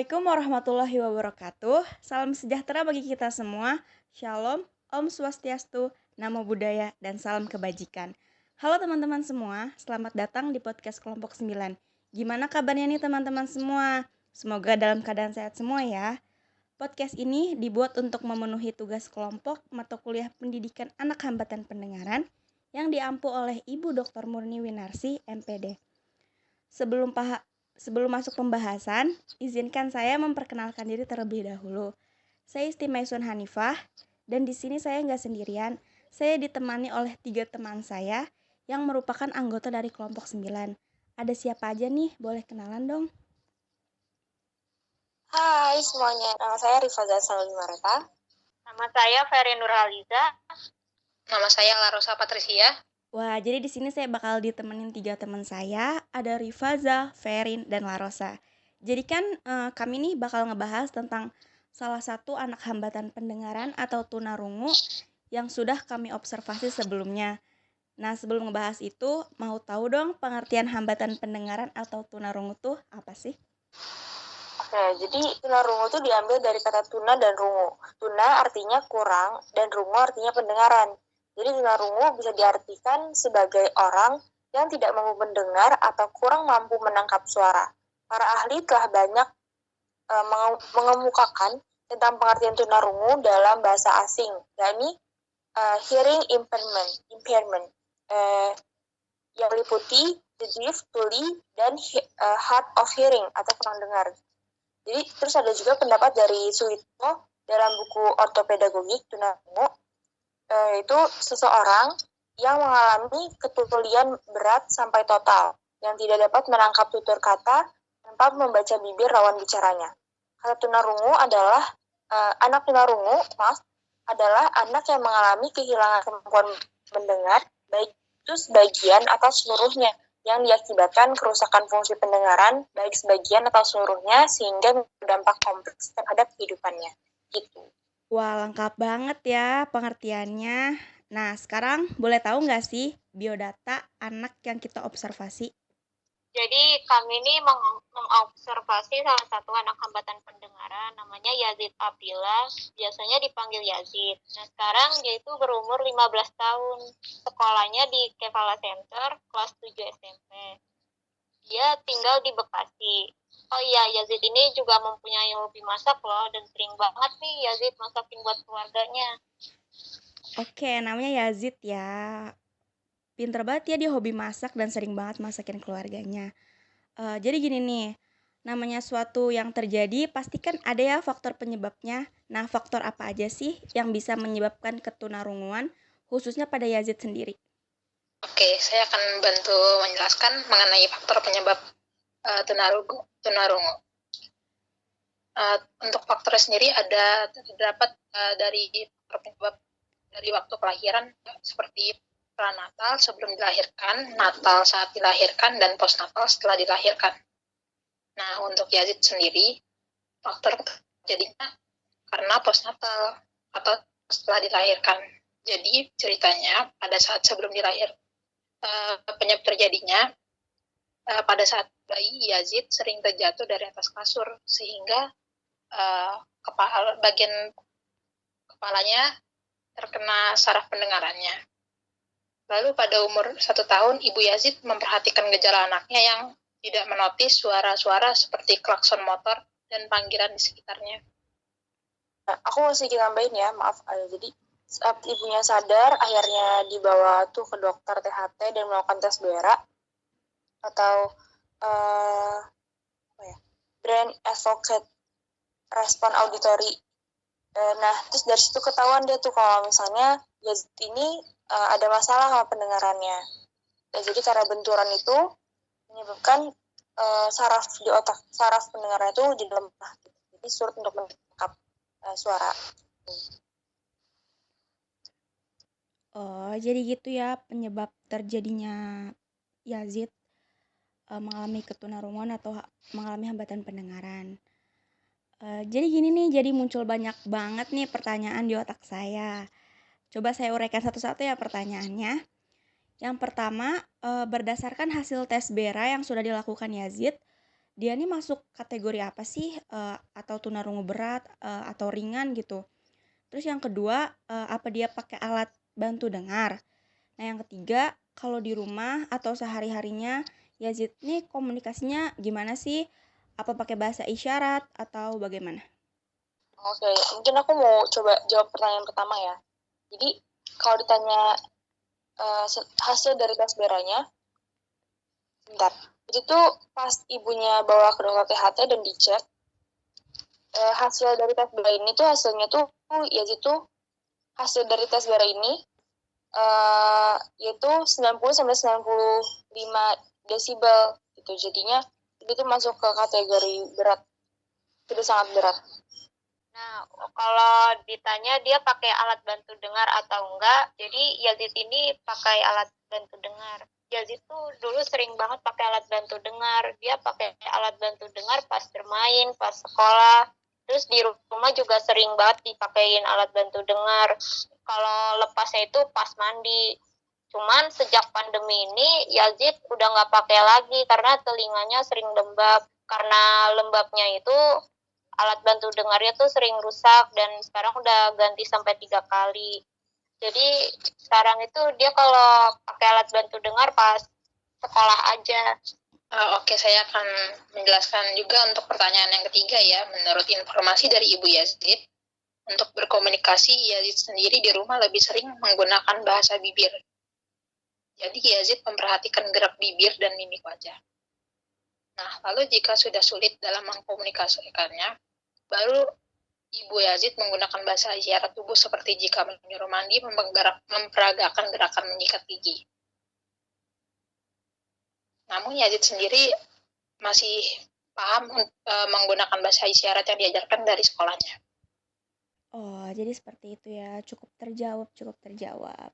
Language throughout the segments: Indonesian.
Assalamualaikum warahmatullahi wabarakatuh. Salam sejahtera bagi kita semua. Shalom, Om Swastiastu, Namo Buddhaya, dan salam kebajikan. Halo teman-teman semua, selamat datang di podcast kelompok 9. Gimana kabarnya nih teman-teman semua? Semoga dalam keadaan sehat semua ya. Podcast ini dibuat untuk memenuhi tugas kelompok mata kuliah pendidikan anak hambatan pendengaran yang diampu oleh Ibu Dr. Murni Winarsi, MPD. Sebelum masuk pembahasan, izinkan saya memperkenalkan diri terlebih dahulu. Saya Istimaisun Hanifah, dan di sini saya nggak sendirian. Saya ditemani oleh 3 teman saya yang merupakan anggota dari kelompok 9. Ada siapa aja nih? Boleh kenalan dong? Hai semuanya, nama saya Rifaza Salima-Reta. Nama saya Ferry Nurhaliza. Nama saya Larosa Patricia. Wah, jadi di sini saya bakal ditemenin 3 teman saya, ada Rifaza, Ferin, dan Larosa. Jadi kan kami nih bakal ngebahas tentang salah satu anak hambatan pendengaran atau tunarungu yang sudah kami observasi sebelumnya. Nah, sebelum ngebahas itu, mau tahu dong pengertian hambatan pendengaran atau tunarungu tuh apa sih? Oke, jadi tunarungu itu diambil dari kata tuna dan rungu. Tuna artinya kurang dan rungu artinya pendengaran. Jadi tunarungu bisa diartikan sebagai orang yang tidak mampu mendengar atau kurang mampu menangkap suara. Para ahli telah banyak mengemukakan tentang pengertian tunarungu dalam bahasa asing, yakni hearing impairment yang meliputi the deaf, tuli, dan hard of hearing atau kurang dengar. Jadi terus ada juga pendapat dari Suwito dalam buku Ortopedagogik tunarungu, itu seseorang yang mengalami ketulian berat sampai total, yang tidak dapat menangkap tutur kata tanpa membaca bibir lawan bicaranya. Kata tunarungu adalah anak tunarungu, adalah anak yang mengalami kehilangan kemampuan mendengar, baik itu sebagian atau seluruhnya, yang diakibatkan kerusakan fungsi pendengaran, baik sebagian atau seluruhnya, sehingga berdampak kompleks terhadap kehidupannya. Gitu. Wah, lengkap banget ya pengertiannya. Nah, sekarang boleh tahu nggak sih biodata anak yang kita observasi? Jadi kami ini mengobservasi salah satu anak hambatan pendengaran, namanya Yazid Abdillah, biasanya dipanggil Yazid. Nah sekarang dia itu berumur 15 tahun, sekolahnya di Kefala Center, kelas 7 SMP. Dia tinggal di Bekasi. Oh iya, Yazid ini juga mempunyai hobi masak loh, dan sering banget nih Yazid masakin buat keluarganya. Oke, namanya Yazid ya. Pinter banget ya dia hobi masak dan sering banget masakin keluarganya. Jadi gini nih, namanya suatu yang terjadi pasti kan ada ya faktor penyebabnya. Nah, faktor apa aja sih yang bisa menyebabkan ketunarunguan khususnya pada Yazid sendiri? Oke, saya akan bantu menjelaskan mengenai faktor penyebab tunarungu. Untuk faktornya sendiri terdapat dari faktor penyebab dari waktu kelahiran, seperti pranatal sebelum dilahirkan, natal saat dilahirkan, dan postnatal setelah dilahirkan. Nah, untuk Yazid sendiri, faktor terjadinya karena postnatal atau setelah dilahirkan. Jadi ceritanya pada saat sebelum dilahirkan, penyebab terjadinya pada saat bayi, Yazid sering terjatuh dari atas kasur sehingga bagian kepalanya terkena saraf pendengarannya. Lalu pada umur 1 tahun, Ibu Yazid memperhatikan gejala anaknya yang tidak menotis suara-suara seperti klakson motor dan panggilan di sekitarnya. Nah, aku masih nambahin ya, maaf. Jadi saat ibunya sadar, akhirnya dibawa tuh ke dokter THT dan melakukan tes BERA atau Brain Evoked Response Auditory. Nah, terus dari situ ketahuan dia tuh kalau misalnya Yazid ini ada masalah sama pendengarannya. Nah, jadi karena benturan itu menyebabkan saraf di otak, saraf pendengarannya itu jadi lemah. Jadi sulit untuk menangkap suara. Oh, jadi gitu ya penyebab terjadinya Yazid mengalami ketunarunguan atau mengalami hambatan pendengaran. Jadi gini nih, jadi muncul banyak banget nih pertanyaan di otak saya. Coba saya uraikan satu-satu ya pertanyaannya. Yang pertama, berdasarkan hasil tes BERA yang sudah dilakukan Yazid, dia nih masuk kategori apa sih, atau tunarungu berat, atau ringan gitu. Terus yang kedua, apa dia pakai alat bantu dengar. Nah yang ketiga, kalau di rumah atau sehari-harinya Yazid nih komunikasinya gimana sih? Apa pakai bahasa isyarat atau bagaimana? Oke, mungkin aku mau coba jawab pertanyaan pertama ya. Jadi kalau ditanya hasil dari tes darahnya, bentar. Itu tuh pas ibunya bawa ke dokter THT dan dicek, hasil dari tes darah ini tuh hasilnya tuh yaitu hasil dari tes darah ini yaitu 90 sampai 95 desibel gitu. Jadinya itu tuh masuk ke kategori berat. Itu sangat berat. Nah, kalau ditanya dia pakai alat bantu dengar atau enggak, jadi Yazid ini pakai alat bantu dengar. Yazid tuh dulu sering banget pakai alat bantu dengar. Dia pakai alat bantu dengar pas bermain, pas sekolah. Terus di rumah juga sering banget dipakein alat bantu dengar. Kalau lepasnya itu pas mandi. Cuman sejak pandemi ini Yazid udah nggak pakai lagi karena telinganya sering lembab. Karena lembabnya itu alat bantu dengarnya tuh sering rusak dan sekarang udah ganti sampai 3 kali. Jadi sekarang itu dia kalau pakai alat bantu dengar pas sekolah aja. Oke, saya akan menjelaskan juga untuk pertanyaan yang ketiga ya. Menurut informasi dari Ibu Yazid, untuk berkomunikasi Yazid sendiri di rumah lebih sering menggunakan bahasa bibir. Jadi Yazid memperhatikan gerak bibir dan mimik wajah. Nah, lalu jika sudah sulit dalam mengkomunikasikannya, baru Ibu Yazid menggunakan bahasa isyarat tubuh seperti jika menyuruh mandi memperagakan gerakan menyikat gigi. Namun Yazid sendiri masih paham menggunakan bahasa isyarat yang diajarkan dari sekolahnya. Oh, jadi seperti itu ya. Cukup terjawab, cukup terjawab.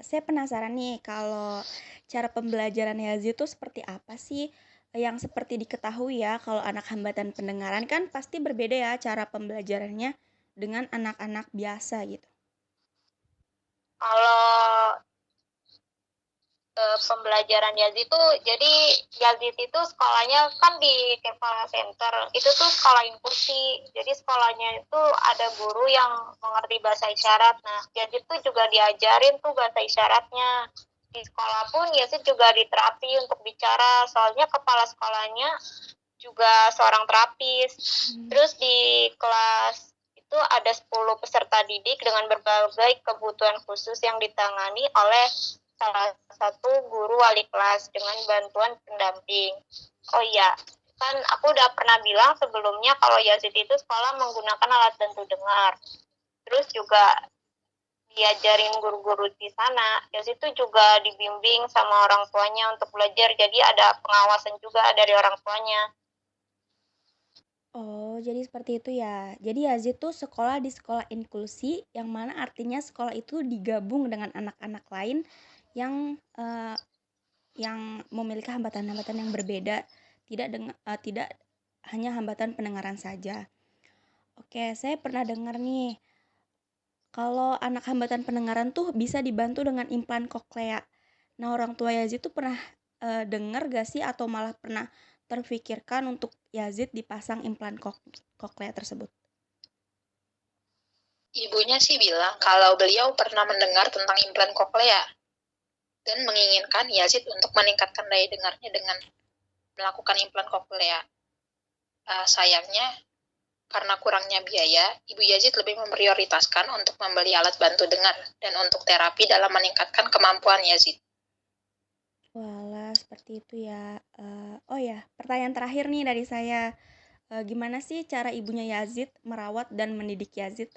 Saya penasaran nih kalau cara pembelajaran Yazid itu seperti apa sih? Yang seperti diketahui ya, kalau anak hambatan pendengaran kan pasti berbeda ya cara pembelajarannya dengan anak-anak biasa gitu. Kalau pembelajaran Yazid itu, jadi Yazid itu sekolahnya kan di Kepala Center, itu tuh sekolah inklusi. Jadi sekolahnya itu ada guru yang mengerti bahasa isyarat. Nah, Yazid tuh juga diajarin tuh bahasa isyaratnya. Di sekolah pun Yazid juga diterapi untuk bicara, soalnya kepala sekolahnya juga seorang terapis. Terus di kelas itu ada 10 peserta didik dengan berbagai kebutuhan khusus yang ditangani oleh salah satu guru wali kelas dengan bantuan pendamping. Oh iya, kan aku udah pernah bilang sebelumnya kalau Yazid itu sekolah menggunakan alat bantu dengar. Terus juga diajarin guru-guru di sana. Yazid itu juga dibimbing sama orang tuanya untuk belajar, jadi ada pengawasan juga dari orang tuanya. Oh, jadi seperti itu ya. Jadi Yazid tuh sekolah di sekolah inklusi, yang mana artinya sekolah itu digabung dengan anak-anak lain yang yang memiliki hambatan-hambatan yang berbeda, tidak hanya hambatan pendengaran saja. Oke, saya pernah dengar nih, kalau anak hambatan pendengaran tuh bisa dibantu dengan implan koklea. Nah, orang tua Yazid tuh pernah dengar gak sih atau malah pernah terfikirkan untuk Yazid dipasang implan koklea tersebut? Ibunya sih bilang kalau beliau pernah mendengar tentang implan koklea dan menginginkan Yazid untuk meningkatkan daya dengarnya dengan melakukan implan koklea. Sayangnya, karena kurangnya biaya, Ibu Yazid lebih memprioritaskan untuk membeli alat bantu dengar dan untuk terapi dalam meningkatkan kemampuan Yazid. Walah, seperti itu ya. Oh ya, pertanyaan terakhir nih dari saya. Gimana sih cara ibunya Yazid merawat dan mendidik Yazid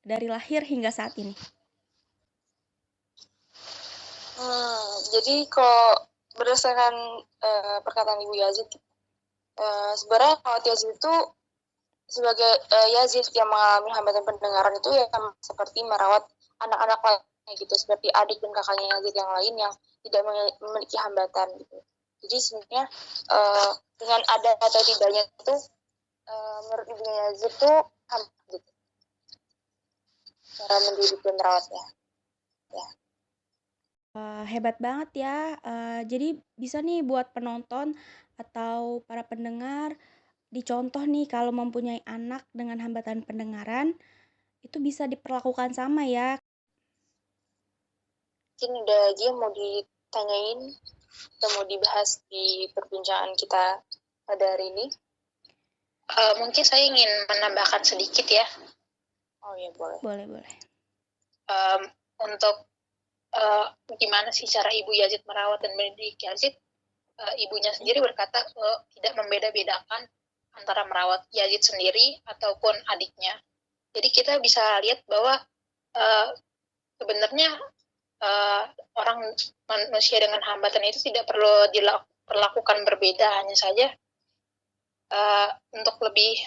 dari lahir hingga saat ini? Jadi kalau berdasarkan perkataan Ibu Yazid, sebenarnya kalau Yazid itu sebagai Yazid yang mengalami hambatan pendengaran itu ya seperti merawat anak-anak lainnya gitu, seperti adik dan kakaknya Yazid yang lain yang tidak memiliki hambatan gitu. Jadi sebenarnya dengan ada atau tidaknya itu menurut Ibu Yazid itu gitu, cara mendidik dan merawatnya. Ya. Hebat banget ya. Jadi bisa nih buat penonton atau para pendengar dicontoh nih kalau mempunyai anak dengan hambatan pendengaran itu bisa diperlakukan sama ya. Mungkin ada lagi yang mau ditanyain atau mau dibahas di perbincangan kita pada hari ini? Mungkin saya ingin menambahkan sedikit ya. Oh ya, boleh. Boleh. Untuk gimana sih cara Ibu Yazid merawat dan mendidik Yazid, ibunya sendiri berkata tidak membeda-bedakan antara merawat Yazid sendiri ataupun adiknya. Jadi kita bisa lihat bahwa sebenarnya orang manusia dengan hambatan itu tidak perlu diperlakukan berbeda, hanya saja untuk lebih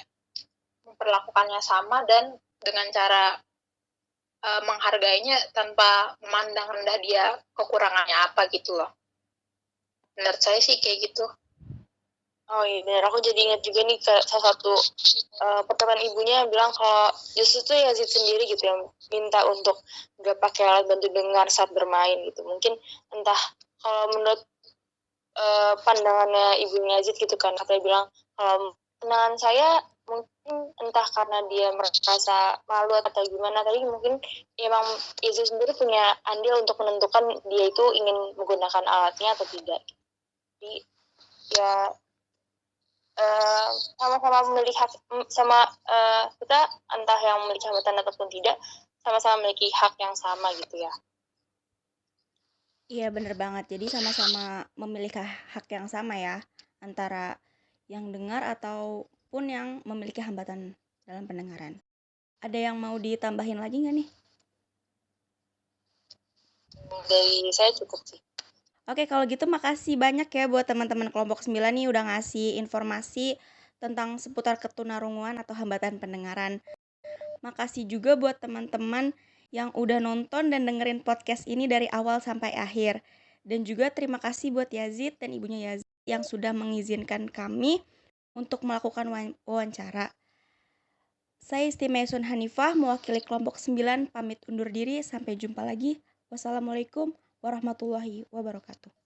memperlakukannya sama dan dengan cara menghargainya tanpa memandang rendah dia kekurangannya apa gitu loh. Menurut saya sih kayak gitu. Oh iya benar, aku jadi ingat juga nih ke salah satu pertemuan ibunya bilang kalau justru tuh Yazid sendiri gitu yang minta untuk nggak pakai alat bantu dengar saat bermain gitu. Mungkin entah kalau menurut pandangannya ibunya Yazid gitu kan, katanya bilang kalau pandangan saya mungkin entah karena dia merasa malu atau gimana, tapi mungkin emang Yazid sendiri punya andil untuk menentukan dia itu ingin menggunakan alatnya atau tidak. Jadi ya sama-sama memiliki hak, kita entah yang memiliki hambatan ataupun tidak, sama-sama memiliki hak yang sama gitu ya. Iya bener banget. Jadi sama-sama memiliki hak yang sama ya antara yang dengar ataupun yang memiliki hambatan dalam pendengaran. Ada yang mau ditambahin lagi nggak nih? Dari saya cukup sih. Oke, kalau gitu makasih banyak ya buat teman-teman kelompok 9 nih udah ngasih informasi tentang seputar ketunarunguan atau hambatan pendengaran. Makasih juga buat teman-teman yang udah nonton dan dengerin podcast ini dari awal sampai akhir. Dan juga terima kasih buat Yazid dan ibunya Yazid yang sudah mengizinkan kami untuk melakukan wawancara. Saya Istimesun Hanifah mewakili kelompok 9 pamit undur diri. Sampai jumpa lagi. Wassalamualaikum warahmatullahi wabarakatuh.